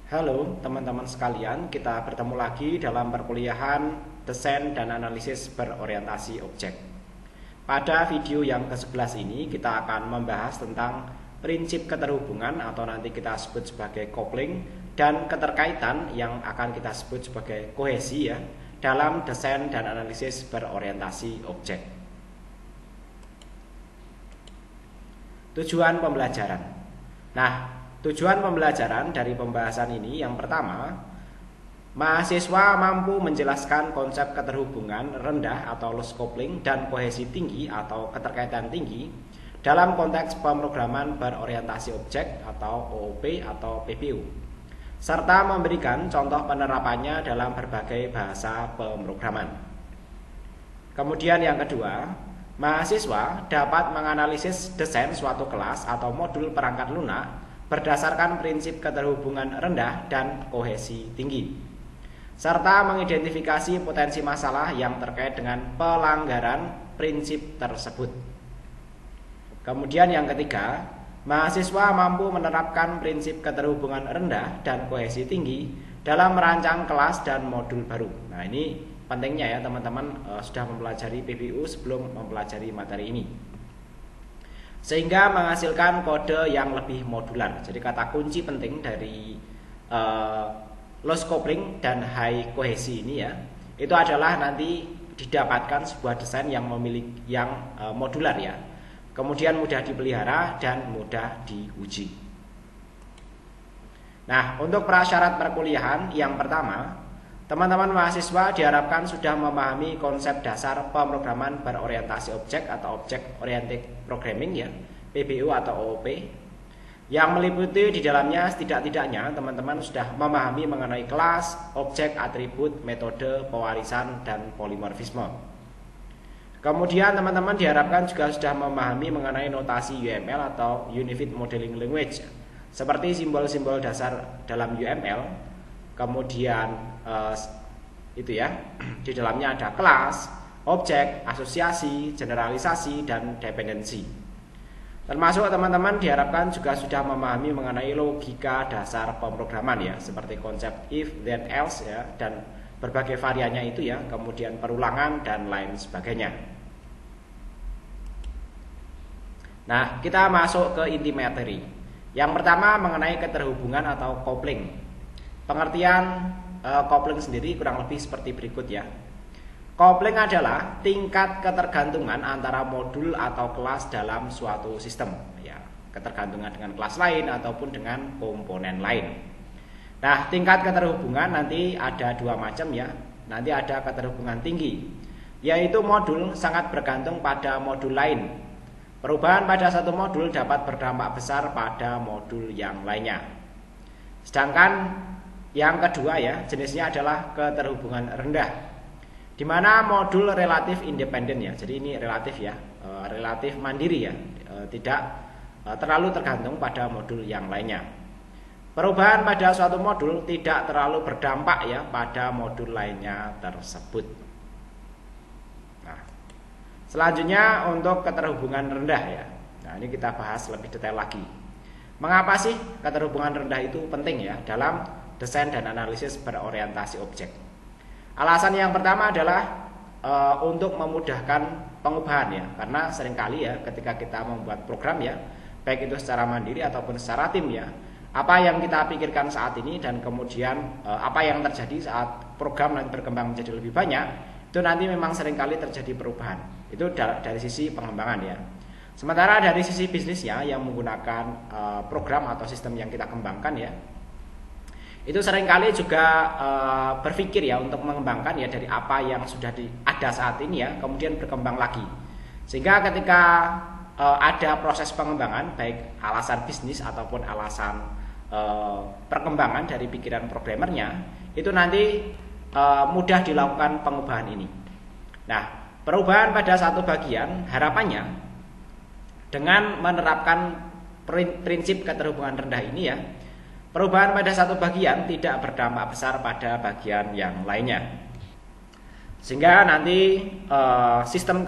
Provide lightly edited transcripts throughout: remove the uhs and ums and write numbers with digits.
Halo teman-teman sekalian, kita bertemu lagi dalam perkuliahan Desain dan Analisis Berorientasi Objek. Pada video yang ke-11 ini kita akan membahas tentang prinsip keterhubungan atau nanti kita sebut sebagai coupling dan keterkaitan yang akan kita sebut sebagai kohesi ya dalam desain dan analisis berorientasi objek. Tujuan pembelajaran. Nah, tujuan pembelajaran dari pembahasan ini yang pertama, mahasiswa mampu menjelaskan konsep keterhubungan rendah atau loose coupling dan kohesi tinggi atau keterkaitan tinggi dalam konteks pemrograman berorientasi objek atau OOP atau PBO, serta memberikan contoh penerapannya dalam berbagai bahasa pemrograman. Kemudian yang kedua, mahasiswa dapat menganalisis desain suatu kelas atau modul perangkat lunak berdasarkan prinsip keterhubungan rendah dan kohesi tinggi, serta mengidentifikasi potensi masalah yang terkait dengan pelanggaran prinsip tersebut. Kemudian yang ketiga, mahasiswa mampu menerapkan prinsip keterhubungan rendah dan kohesi tinggi dalam merancang kelas dan modul baru. Nah, ini pentingnya ya teman-teman sudah mempelajari PBU sebelum mempelajari materi ini, sehingga menghasilkan kode yang lebih modular. Jadi kata kunci penting dari loose coupling dan high kohesi ini ya, itu adalah nanti didapatkan sebuah desain yang memiliki modular ya, kemudian mudah dipelihara dan mudah diuji. Nah, untuk prasyarat perkuliahan yang pertama, teman-teman mahasiswa diharapkan sudah memahami konsep dasar pemrograman berorientasi objek atau Object Oriented Programming ya, PBO atau OOP, yang meliputi di dalamnya setidak-tidaknya teman-teman sudah memahami mengenai kelas, objek, atribut, metode, pewarisan, dan polimorfisme. Kemudian teman-teman diharapkan juga sudah memahami mengenai notasi UML atau Unified Modeling Language, seperti simbol-simbol dasar dalam UML. Kemudian itu ya, di dalamnya ada kelas, objek, asosiasi, generalisasi, dan dependensi. Termasuk teman-teman diharapkan juga sudah memahami mengenai logika dasar pemrograman ya, seperti konsep if, then, else ya, dan berbagai variannya itu ya, kemudian perulangan dan lain sebagainya. Nah, kita masuk ke inti materi. Yang pertama mengenai keterhubungan atau coupling. Pengertian coupling sendiri kurang lebih seperti berikut ya. Coupling adalah tingkat ketergantungan antara modul atau kelas dalam suatu sistem ya, ketergantungan dengan kelas lain ataupun dengan komponen lain. Nah, tingkat keterhubungan nanti ada dua macam ya. Nanti ada keterhubungan tinggi, yaitu modul sangat bergantung pada modul lain. Perubahan pada satu modul dapat berdampak besar pada modul yang lainnya. Sedangkan yang kedua ya, jenisnya adalah keterhubungan rendah, di mana modul relatif independen ya. Jadi ini relatif ya, relatif mandiri ya, tidak terlalu tergantung pada modul yang lainnya. Perubahan pada suatu modul tidak terlalu berdampak ya pada modul lainnya tersebut. Nah, selanjutnya untuk keterhubungan rendah ya. Nah, ini kita bahas lebih detail lagi. Mengapa sih keterhubungan rendah itu penting ya dalam desain dan analisis berorientasi objek? Alasan yang pertama adalah untuk memudahkan pengubahan ya, karena seringkali ya ketika kita membuat program ya, baik itu secara mandiri ataupun secara tim ya, apa yang kita pikirkan saat ini dan kemudian apa yang terjadi saat program nanti berkembang menjadi lebih banyak, itu nanti memang seringkali terjadi perubahan. Itu dari sisi pengembangan ya. Sementara dari sisi bisnisnya yang menggunakan program atau sistem yang kita kembangkan ya, itu seringkali juga berpikir ya untuk mengembangkan ya dari apa yang sudah ada saat ini ya, kemudian berkembang lagi. Sehingga ketika ada proses pengembangan, baik alasan bisnis ataupun alasan perkembangan dari pikiran programmernya, itu nanti mudah dilakukan pengubahan ini. Nah, perubahan pada satu bagian harapannya dengan menerapkan prinsip keterhubungan rendah ini ya, perubahan pada satu bagian tidak berdampak besar pada bagian yang lainnya, sehingga nanti sistem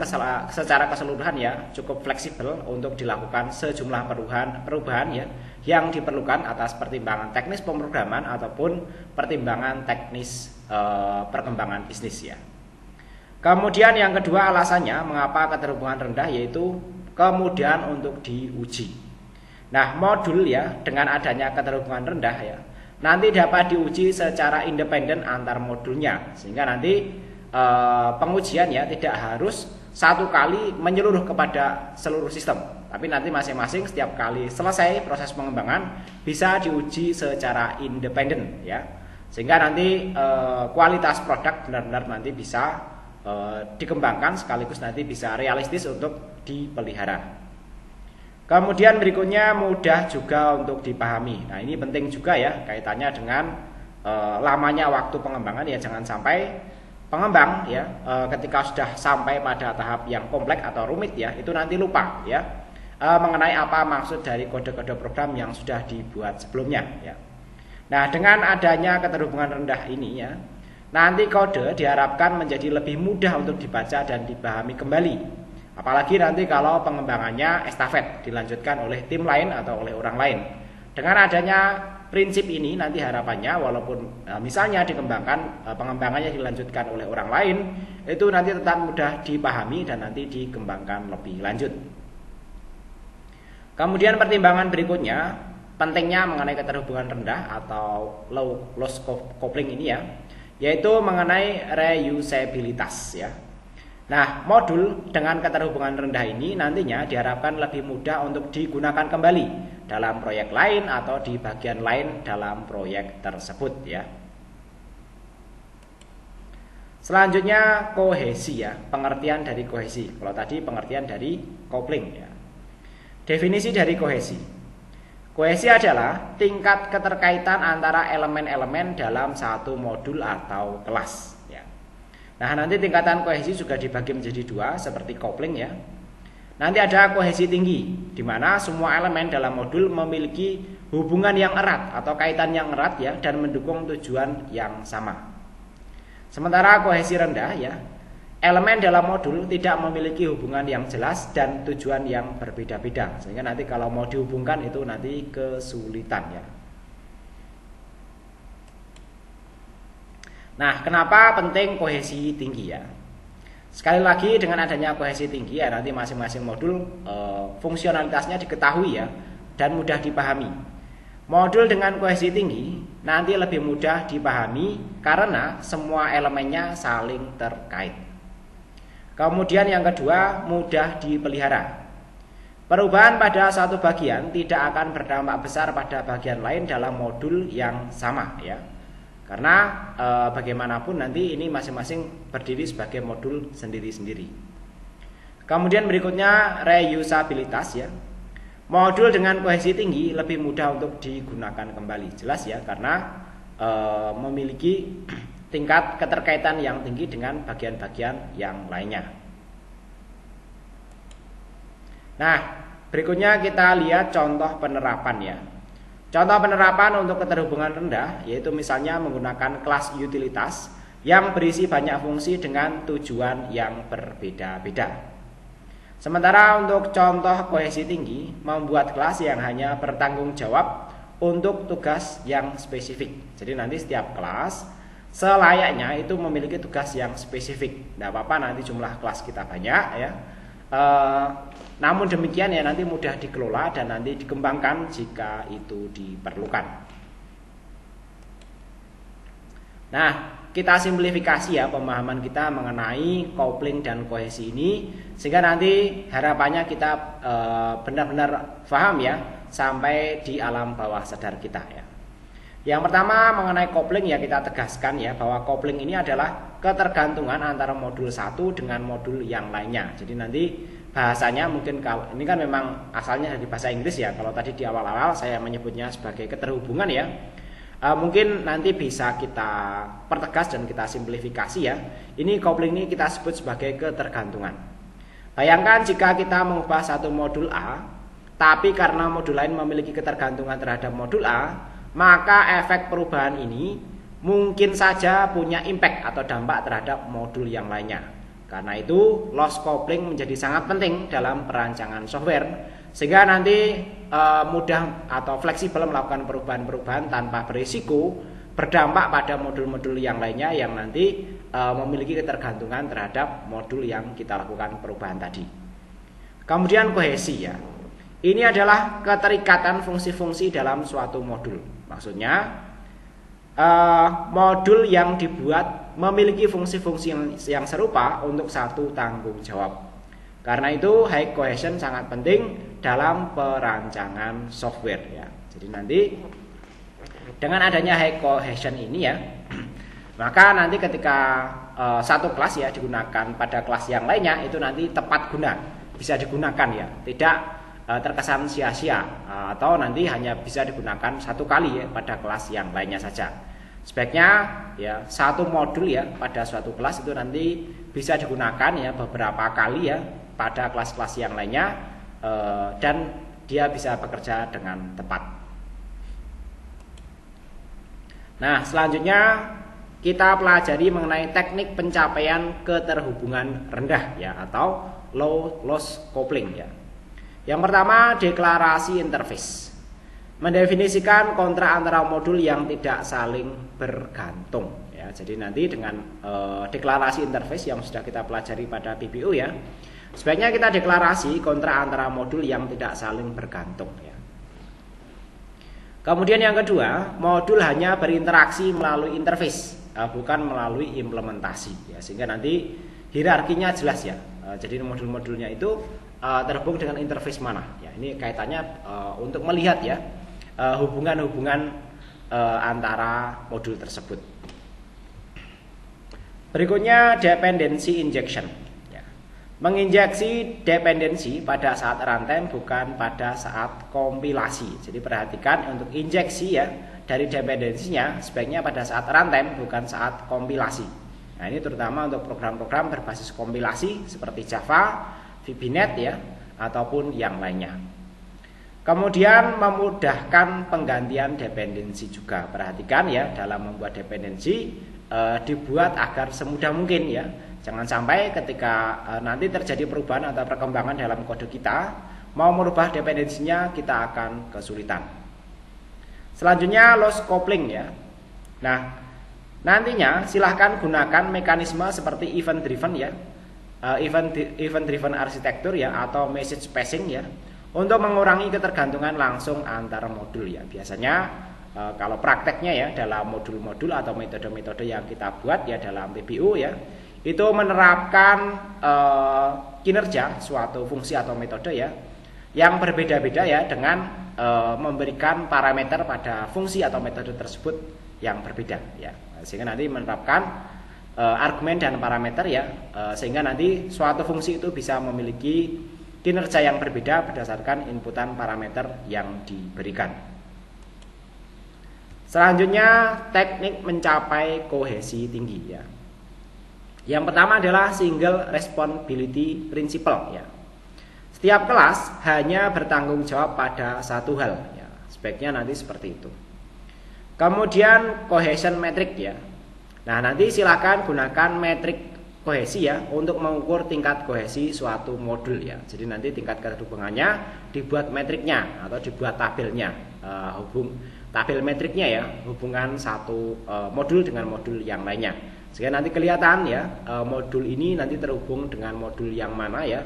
secara keseluruhan ya cukup fleksibel untuk dilakukan sejumlah perubahan ya yang diperlukan atas pertimbangan teknis pemrograman ataupun pertimbangan teknis perkembangan bisnis ya. Kemudian yang kedua alasannya mengapa keterhubungan rendah yaitu kemudahan untuk diuji. Nah, modul ya dengan adanya keterhubungan rendah ya nanti dapat diuji secara independen antar modulnya sehingga nanti pengujian ya tidak harus satu kali menyeluruh kepada seluruh sistem, tapi nanti masing-masing setiap kali selesai proses pengembangan bisa diuji secara independen ya sehingga nanti kualitas produk benar-benar nanti bisa dikembangkan sekaligus nanti bisa realistis untuk dipelihara. Kemudian berikutnya mudah juga untuk dipahami. Nah ini penting juga ya kaitannya dengan lamanya waktu pengembangan ya jangan sampai pengembang ya ketika sudah sampai pada tahap yang kompleks atau rumit ya itu nanti lupa ya mengenai apa maksud dari kode-kode program yang sudah dibuat sebelumnya ya. Nah dengan adanya keterhubungan rendah ini ya nanti kode diharapkan menjadi lebih mudah untuk dibaca dan dipahami kembali. Apalagi nanti kalau pengembangannya estafet dilanjutkan oleh tim lain atau oleh orang lain. Dengan adanya prinsip ini nanti harapannya walaupun misalnya dikembangkan pengembangannya dilanjutkan oleh orang lain itu nanti tetap mudah dipahami dan nanti dikembangkan lebih lanjut. Kemudian pertimbangan berikutnya pentingnya mengenai keterhubungan rendah atau low loss coupling ini ya yaitu mengenai reusabilitas ya. Nah, modul dengan keterhubungan rendah ini nantinya diharapkan lebih mudah untuk digunakan kembali dalam proyek lain atau di bagian lain dalam proyek tersebut ya. Selanjutnya kohesi ya, pengertian dari kohesi. Kalau tadi pengertian dari coupling ya. Definisi dari kohesi. Kohesi adalah tingkat keterkaitan antara elemen-elemen dalam satu modul atau kelas ya. Nah nanti tingkatan kohesi juga dibagi menjadi dua seperti coupling ya. Nanti ada kohesi tinggi di mana semua elemen dalam modul memiliki hubungan yang erat atau kaitan yang erat ya dan mendukung tujuan yang sama. Sementara kohesi rendah ya elemen dalam modul tidak memiliki hubungan yang jelas dan tujuan yang berbeda-beda sehingga nanti kalau mau dihubungkan itu nanti kesulitan ya. Nah, kenapa penting kohesi tinggi ya? Sekali lagi dengan adanya kohesi tinggi ya nanti masing-masing modul fungsionalitasnya diketahui ya dan mudah dipahami. Modul dengan kohesi tinggi nanti lebih mudah dipahami karena semua elemennya saling terkait. Kemudian yang kedua, mudah dipelihara. Perubahan pada satu bagian tidak akan berdampak besar pada bagian lain dalam modul yang sama ya. Karena bagaimanapun nanti ini masing-masing berdiri sebagai modul sendiri-sendiri. Kemudian berikutnya reusabilitas ya. Modul dengan kohesi tinggi lebih mudah untuk digunakan kembali. Jelas ya karena memiliki tingkat keterkaitan yang tinggi dengan bagian-bagian yang lainnya. Nah, berikutnya kita lihat contoh penerapan ya. Contoh penerapan untuk keterhubungan rendah yaitu misalnya menggunakan kelas utilitas yang berisi banyak fungsi dengan tujuan yang berbeda-beda. Sementara untuk contoh kohesi tinggi membuat kelas yang hanya bertanggung jawab untuk tugas yang spesifik. Jadi nanti setiap kelas selayaknya itu memiliki tugas yang spesifik. Tidak apa-apa nanti jumlah kelas kita banyak ya. Namun demikian ya nanti mudah dikelola dan nanti dikembangkan jika itu diperlukan. Nah, kita simplifikasi ya pemahaman kita mengenai coupling dan kohesi ini sehingga nanti harapannya kita benar-benar paham ya sampai di alam bawah sadar kita ya. Yang pertama mengenai coupling ya kita tegaskan ya bahwa coupling ini adalah ketergantungan antara modul satu dengan modul yang lainnya. Jadi nanti bahasanya mungkin kalau ini kan memang asalnya dari bahasa Inggris ya. Kalau tadi di awal-awal saya menyebutnya sebagai keterhubungan ya. Mungkin nanti bisa kita pertegas dan kita simplifikasi ya. Ini coupling ini kita sebut sebagai ketergantungan. Bayangkan jika kita mengubah satu modul A, tapi karena modul lain memiliki ketergantungan terhadap modul A, maka efek perubahan ini mungkin saja punya impact atau dampak terhadap modul yang lainnya. Karena itu loss coupling menjadi sangat penting dalam perancangan software sehingga nanti mudah atau fleksibel melakukan perubahan-perubahan tanpa berisiko berdampak pada modul-modul yang lainnya yang nanti memiliki ketergantungan terhadap modul yang kita lakukan perubahan tadi. Kemudian kohesi ya. Ini adalah keterikatan fungsi-fungsi dalam suatu modul. Maksudnya modul yang dibuat memiliki fungsi-fungsi yang serupa untuk satu tanggung jawab. Karena itu high cohesion sangat penting dalam perancangan software ya. Jadi nanti dengan adanya high cohesion ini ya, maka nanti ketika satu kelas ya digunakan pada kelas yang lainnya itu nanti tepat guna, bisa digunakan ya, tidak terkesan sia-sia atau nanti hanya bisa digunakan satu kali ya pada kelas yang lainnya saja. Sebaiknya ya satu modul ya pada suatu kelas itu nanti bisa digunakan ya beberapa kali ya pada kelas-kelas yang lainnya dan dia bisa bekerja dengan tepat. Nah, selanjutnya kita pelajari mengenai teknik pencapaian keterhubungan rendah ya atau low loss coupling ya. Yang pertama, deklarasi interface. Mendefinisikan kontrak antara modul yang tidak saling bergantung ya. Jadi nanti dengan deklarasi interface yang sudah kita pelajari pada PBU ya, sebaiknya kita deklarasi kontrak antara modul yang tidak saling bergantung ya. Kemudian yang kedua, modul hanya berinteraksi melalui interface, bukan melalui implementasi ya, sehingga nanti hierarkinya jelas ya. Jadi modul-modulnya itu terhubung dengan interface mana ya. Ini kaitannya untuk melihat ya hubungan-hubungan antara modul tersebut. Berikutnya dependency injection ya. Menginjeksi dependensi pada saat runtime bukan pada saat kompilasi. Jadi perhatikan untuk injeksi ya dari dependensinya sebaiknya pada saat runtime bukan saat kompilasi. Nah, ini terutama untuk program-program berbasis kompilasi seperti Java, VB.NET ya ataupun yang lainnya. Kemudian memudahkan penggantian dependensi juga. Perhatikan ya dalam membuat dependensi dibuat agar semudah mungkin ya. Jangan sampai ketika nanti terjadi perubahan atau perkembangan dalam kode kita, mau merubah dependensinya kita akan kesulitan. Selanjutnya loss coupling ya. Nah, nantinya silahkan gunakan mekanisme seperti event driven ya. Event driven arsitektur ya atau message passing ya untuk mengurangi ketergantungan langsung antar modul ya. Biasanya kalau prakteknya ya dalam modul-modul atau metode-metode yang kita buat ya dalam PBU ya itu menerapkan kinerja suatu fungsi atau metode ya yang berbeda-beda ya dengan memberikan parameter pada fungsi atau metode tersebut yang berbeda ya, sehingga nanti menerapkan argumen dan parameter ya sehingga nanti suatu fungsi itu bisa memiliki kinerja yang berbeda berdasarkan inputan parameter yang diberikan. Selanjutnya teknik mencapai kohesi tinggi ya. Yang pertama adalah single responsibility principle ya. Setiap kelas hanya bertanggung jawab pada satu hal ya. Sebaiknya nanti seperti itu. Kemudian cohesion metric ya. Nah, nanti silakan gunakan metrik kohesi ya untuk mengukur tingkat kohesi suatu modul ya. Jadi nanti tingkat keterhubungannya dibuat metriknya atau dibuat tabelnya, tabel metriknya ya, hubungan satu modul dengan modul yang lainnya. Sehingga nanti kelihatan ya modul ini nanti terhubung dengan modul yang mana ya,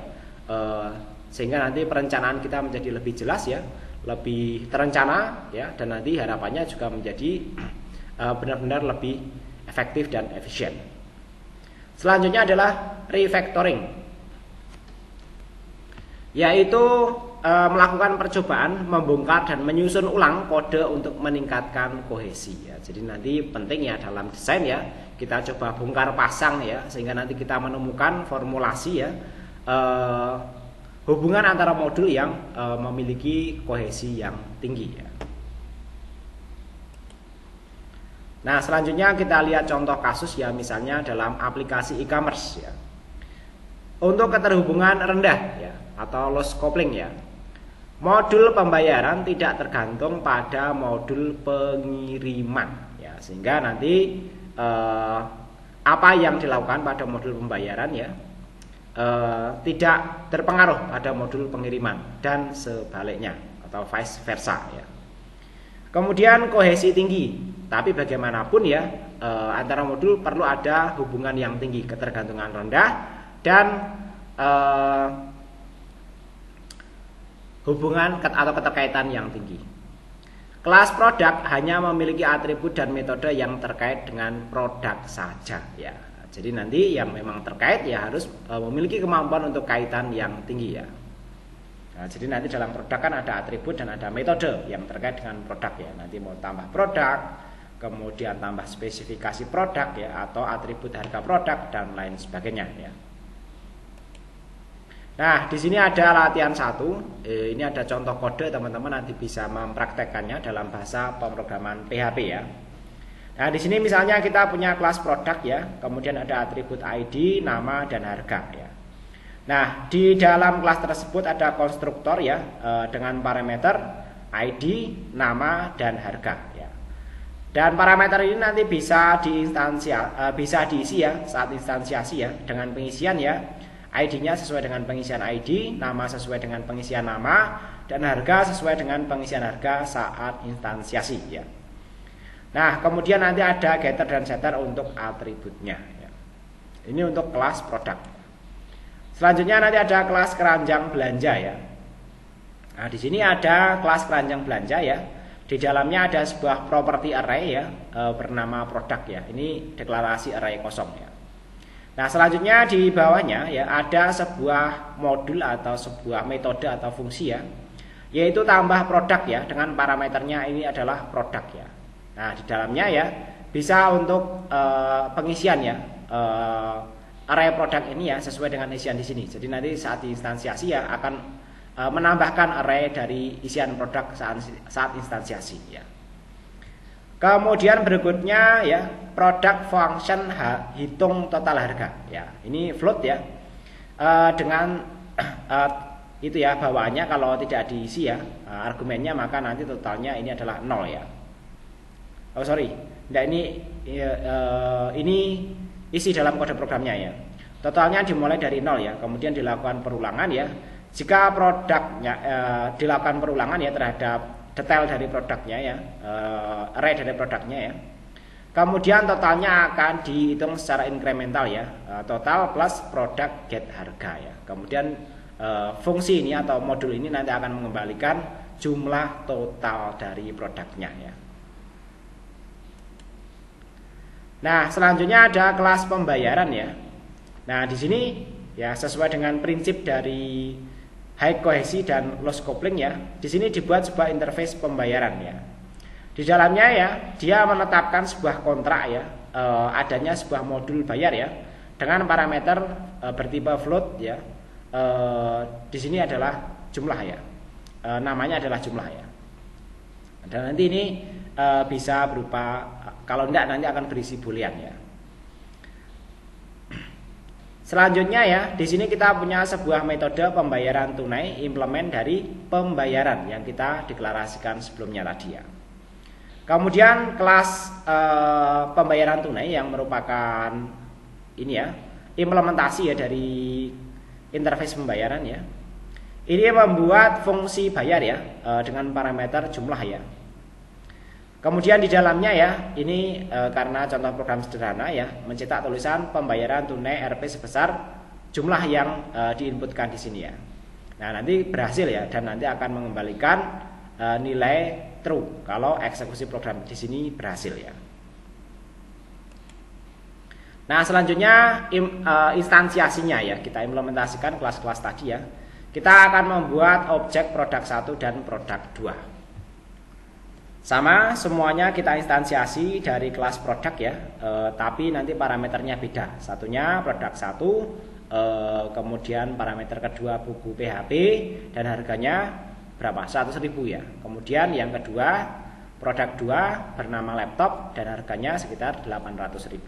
sehingga nanti perencanaan kita menjadi lebih jelas ya, lebih terencana ya, dan nanti harapannya juga menjadi benar-benar lebih efektif dan efisien. Selanjutnya adalah refactoring, yaitu melakukan percobaan membongkar dan menyusun ulang kode untuk meningkatkan kohesi ya. Jadi nanti penting ya dalam desain ya kita coba bongkar pasang ya sehingga nanti kita menemukan formulasi ya hubungan antara modul yang memiliki kohesi yang tinggi ya. Nah, selanjutnya kita lihat contoh kasus ya, misalnya dalam aplikasi e-commerce ya. Untuk keterhubungan rendah ya atau loss coupling ya. Modul pembayaran tidak tergantung pada modul pengiriman ya, sehingga nanti apa yang dilakukan pada modul pembayaran ya tidak terpengaruh pada modul pengiriman dan sebaliknya atau vice versa ya. Kemudian kohesi tinggi, tapi bagaimanapun ya antara modul perlu ada hubungan yang tinggi, ketergantungan rendah dan hubungan atau keterkaitan yang tinggi. Kelas produk hanya memiliki atribut dan metode yang terkait dengan produk saja ya. Jadi nanti yang memang terkait ya harus memiliki kemampuan untuk kaitan yang tinggi ya. Nah, jadi nanti dalam produk kan ada atribut dan ada metode yang terkait dengan produk ya. Nanti mau tambah produk, kemudian tambah spesifikasi produk ya, atau atribut harga produk dan lain sebagainya ya. Nah, di sini ada latihan 1. Ini ada contoh kode, teman-teman nanti bisa mempraktekkannya dalam bahasa pemrograman PHP ya. Nah, di sini misalnya kita punya kelas produk ya, kemudian ada atribut ID, nama dan harga ya. Nah, di dalam kelas tersebut ada konstruktor ya dengan parameter ID, nama dan harga ya. Dan parameter ini nanti bisa diisi ya saat instansiasi ya dengan pengisian ya. ID-nya sesuai dengan pengisian ID, nama sesuai dengan pengisian nama, dan harga sesuai dengan pengisian harga saat instansiasi ya. Nah, kemudian nanti ada getter dan setter untuk atributnya ya. Ini untuk kelas produk. Selanjutnya nanti ada kelas keranjang belanja ya. Nah, di sini ada kelas keranjang belanja ya. Di dalamnya ada sebuah property array ya bernama produk ya. Ini deklarasi array kosong ya. Nah, selanjutnya di bawahnya ya ada sebuah modul atau sebuah metode atau fungsi ya, yaitu tambah produk ya dengan parameternya ini adalah produk ya. Nah, di dalamnya ya bisa untuk pengisian ya array produk ini ya sesuai dengan isian di sini. Jadi nanti saat diinstansiasi ya akan menambahkan array dari isian produk saat instansiasi ya. Kemudian berikutnya ya produk function hitung total harga ya. Ini float ya dengan itu ya bawaannya kalau tidak diisi ya argumennya, maka nanti totalnya ini adalah 0 ya. Oh sorry, nah ini isi dalam kode programnya ya. Totalnya dimulai dari 0 ya, kemudian dilakukan perulangan ya. Jika produknya dilakukan perulangan ya terhadap detail dari produknya ya, array dari produknya ya. Kemudian totalnya akan dihitung secara incremental ya, total plus produk get harga ya. Kemudian fungsi ini atau modul ini nanti akan mengembalikan jumlah total dari produknya ya. Nah, selanjutnya ada kelas pembayaran ya. Nah, di sini ya sesuai dengan prinsip dari high kohesi dan loss coupling ya. Di sini dibuat sebuah interface pembayaran ya. Di dalamnya ya dia menetapkan sebuah kontrak ya, adanya sebuah modul bayar ya dengan parameter bertipe float ya. Di sini adalah jumlah ya. Namanya adalah jumlah ya. Dan nanti ini bisa berupa, kalau enggak nanti akan berisi boolean ya. Selanjutnya ya, di sini kita punya sebuah metode pembayaran tunai implement dari pembayaran yang kita deklarasikan sebelumnya tadi ya. Kemudian kelas pembayaran tunai yang merupakan ini ya, implementasi ya dari interface pembayaran ya. Ini membuat fungsi bayar ya dengan parameter jumlah ya. Kemudian di dalamnya ya, ini karena contoh program sederhana ya, mencetak tulisan pembayaran tunai Rp sebesar jumlah yang diinputkan di sini ya. Nah, nanti berhasil ya, dan nanti akan mengembalikan nilai true kalau eksekusi program di sini berhasil ya. Nah, selanjutnya instansiasinya ya, kita implementasikan kelas-kelas tadi ya. Kita akan membuat objek produk 1 dan produk 2. Sama, semuanya kita instansiasi dari kelas produk ya, tapi nanti parameternya beda. Satunya produk 1, kemudian parameter kedua buku PHP dan harganya berapa? 100.000 ya. Kemudian yang kedua produk 2 bernama laptop dan harganya sekitar 800.000.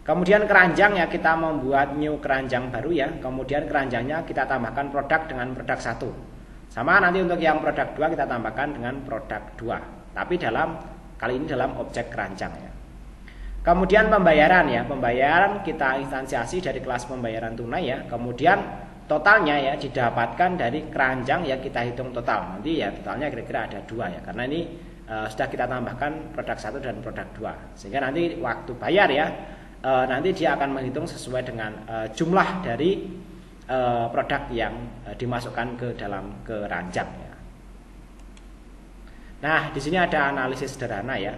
Kemudian keranjang ya, kita membuat new keranjang baru ya. Kemudian keranjangnya kita tambahkan produk dengan produk 1. Sama nanti untuk yang produk 2 kita tambahkan dengan produk 2. Tapi kali ini dalam objek keranjang ya. Kemudian pembayaran ya, pembayaran kita instansiasi dari kelas pembayaran tunai ya. Kemudian totalnya ya didapatkan dari keranjang ya, kita hitung total. Nanti ya totalnya kira-kira ada 2 ya, karena ini sudah kita tambahkan produk 1 dan produk 2. Sehingga nanti waktu bayar ya, nanti dia akan menghitung sesuai dengan jumlah dari produk yang dimasukkan ke dalam keranjang ya. Nah, di sini ada analisis sederhana ya.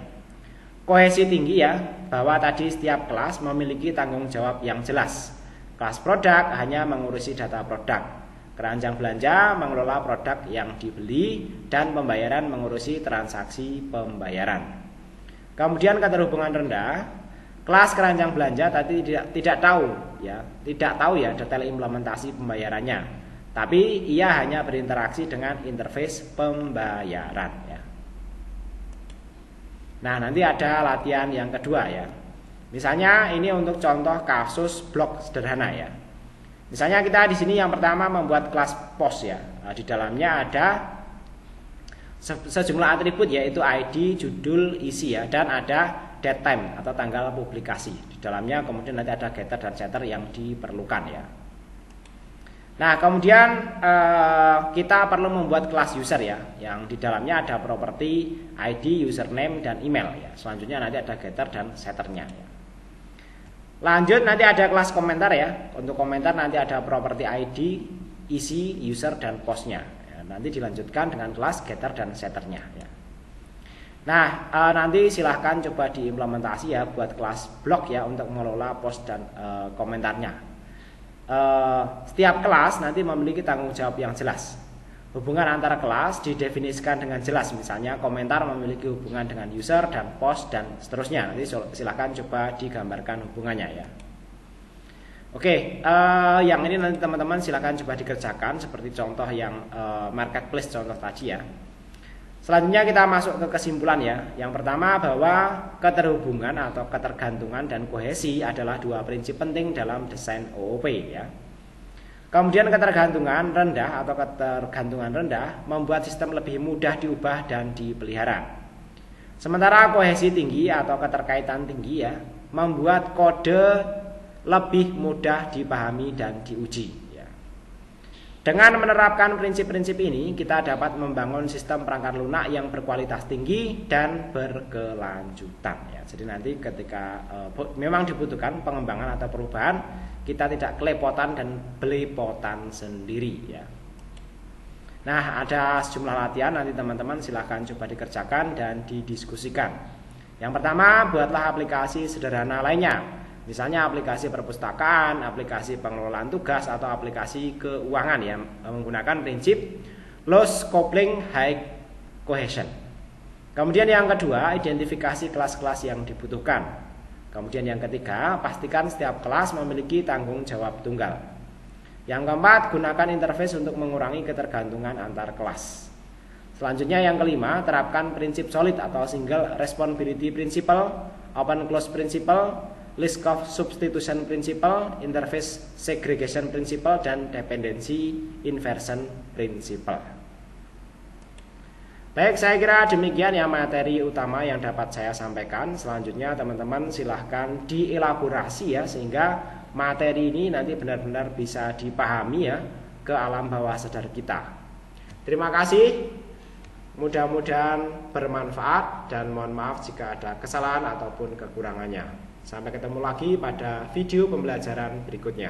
Kohesi tinggi ya, bahwa tadi setiap kelas memiliki tanggung jawab yang jelas. Kelas produk hanya mengurusi data produk, keranjang belanja mengelola produk yang dibeli, dan pembayaran mengurusi transaksi pembayaran. Kemudian keterhubungan rendah, kelas keranjang belanja tadi tidak tahu ya detail implementasi pembayarannya, tapi ia hanya berinteraksi dengan interface pembayaran ya. Nah, nanti ada latihan yang kedua ya. Misalnya ini untuk contoh kasus blok sederhana ya. Misalnya kita di sini yang pertama membuat kelas pos ya. Nah, di dalamnya ada sejumlah atribut yaitu ID, judul, isi ya, dan ada date time atau tanggal publikasi. Di dalamnya kemudian nanti ada getter dan setter yang diperlukan ya. Nah, kemudian kita perlu membuat kelas user ya, yang di dalamnya ada properti ID, username, dan email ya. Selanjutnya nanti ada getter dan setternya ya. Lanjut nanti ada kelas komentar ya. Untuk komentar nanti ada properti ID, isi, user, dan postnya ya. Nanti dilanjutkan dengan kelas getter dan setternya ya. Nah, nanti silahkan coba diimplementasi ya buat kelas blok ya untuk mengelola post dan komentarnya. Setiap kelas nanti memiliki tanggung jawab yang jelas. Hubungan antara kelas didefinisikan dengan jelas. Misalnya komentar memiliki hubungan dengan user dan post dan seterusnya. Nanti silahkan coba digambarkan hubungannya ya. Oke, yang ini nanti teman-teman silahkan coba dikerjakan seperti contoh yang marketplace contoh tadi ya. Selanjutnya kita masuk ke kesimpulan ya. Yang pertama bahwa keterhubungan atau ketergantungan dan kohesi adalah 2 prinsip penting dalam desain OOP ya. Kemudian ketergantungan rendah atau ketergantungan rendah membuat sistem lebih mudah diubah dan dipelihara. Sementara kohesi tinggi atau keterkaitan tinggi ya membuat kode lebih mudah dipahami dan diuji. Dengan menerapkan prinsip-prinsip ini, kita dapat membangun sistem perangkat lunak yang berkualitas tinggi dan berkelanjutan. Ya, jadi nanti ketika memang dibutuhkan pengembangan atau perubahan, kita tidak kelepotan dan belepotan sendiri. Ya. Nah, ada sejumlah latihan nanti teman-teman silahkan coba dikerjakan dan didiskusikan. Yang pertama, buatlah aplikasi sederhana lainnya. Misalnya aplikasi perpustakaan, aplikasi pengelolaan tugas, atau aplikasi keuangan yang menggunakan prinsip loose coupling high cohesion. Kemudian yang kedua, identifikasi kelas-kelas yang dibutuhkan. Kemudian yang ketiga, pastikan setiap kelas memiliki tanggung jawab tunggal. Yang keempat, gunakan interface untuk mengurangi ketergantungan antar kelas. Selanjutnya yang kelima, terapkan prinsip solid atau single responsibility principle, open close principle, list of substitution principle, interface segregation principle, dan dependency inversion principle. Baik, saya kira demikian ya materi utama yang dapat saya sampaikan. Selanjutnya teman-teman silahkan dielaborasi ya, sehingga materi ini nanti benar-benar bisa dipahami ya ke alam bawah sadar kita. Terima kasih. Mudah-mudahan bermanfaat dan mohon maaf jika ada kesalahan ataupun kekurangannya. Sampai ketemu lagi pada video pembelajaran berikutnya.